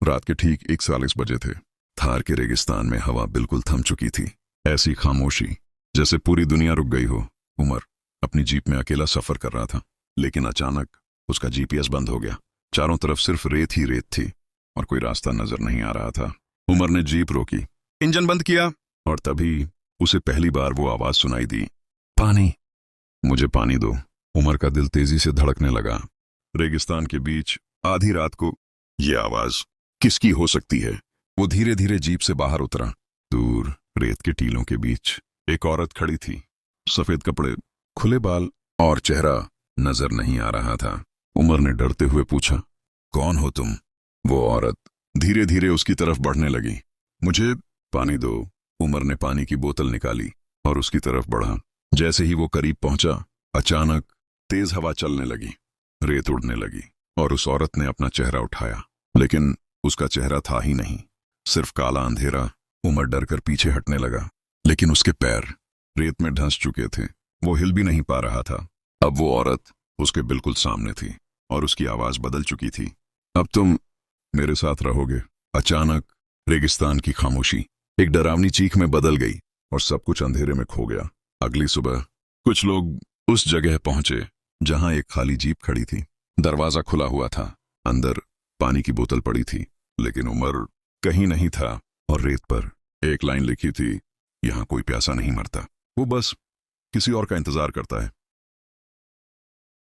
रात के ठीक 1:40 थे। थार के रेगिस्तान में हवा बिल्कुल थम चुकी थी। ऐसी खामोशी जैसे पूरी दुनिया रुक गई हो। उमर अपनी जीप में अकेला सफर कर रहा था, लेकिन अचानक उसका जीपीएस बंद हो गया। चारों तरफ सिर्फ रेत ही रेत थी और कोई रास्ता नजर नहीं आ रहा था। उमर ने जीप रोकी, इंजन बंद किया और तभी उसे पहली बार वो आवाज सुनाई दी, पानी, मुझे पानी दो। उमर का दिल तेजी से धड़कने लगा। रेगिस्तान के बीच आधी रात को ये आवाज किसकी हो सकती है? वो धीरे धीरे जीप से बाहर उतरा। दूर रेत के टीलों के बीच एक औरत खड़ी थी। सफेद कपड़े, खुले बाल और चेहरा नजर नहीं आ रहा था। उमर ने डरते हुए पूछा, कौन हो तुम? वो औरत धीरे धीरे उसकी तरफ बढ़ने लगी। मुझे पानी दो। उमर ने पानी की बोतल निकाली और उसकी तरफ बढ़ा। जैसे ही वो करीब पहुंचा, अचानक तेज हवा चलने लगी, रेत उड़ने लगी और उस औरत ने अपना चेहरा उठाया, लेकिन उसका चेहरा था ही नहीं, सिर्फ काला अंधेरा। उमर डर कर पीछे हटने लगा, लेकिन उसके पैर रेत में धंस चुके थे। वो हिल भी नहीं पा रहा था। अब वो औरत उसके बिल्कुल सामने थी और उसकी आवाज बदल चुकी थी, अब तुम मेरे साथ रहोगे। अचानक रेगिस्तान की खामोशी एक डरावनी चीख में बदल गई और सब कुछ अंधेरे में खो गया। अगली सुबह कुछ लोग उस जगह पहुंचे जहां एक खाली जीप खड़ी थी। दरवाजा खुला हुआ था, अंदर पानी की बोतल पड़ी थी, लेकिन उमर कहीं नहीं था और रेत पर एक लाइन लिखी थी, यहां कोई प्यासा नहीं मरता, वो बस किसी और का इंतजार करता है।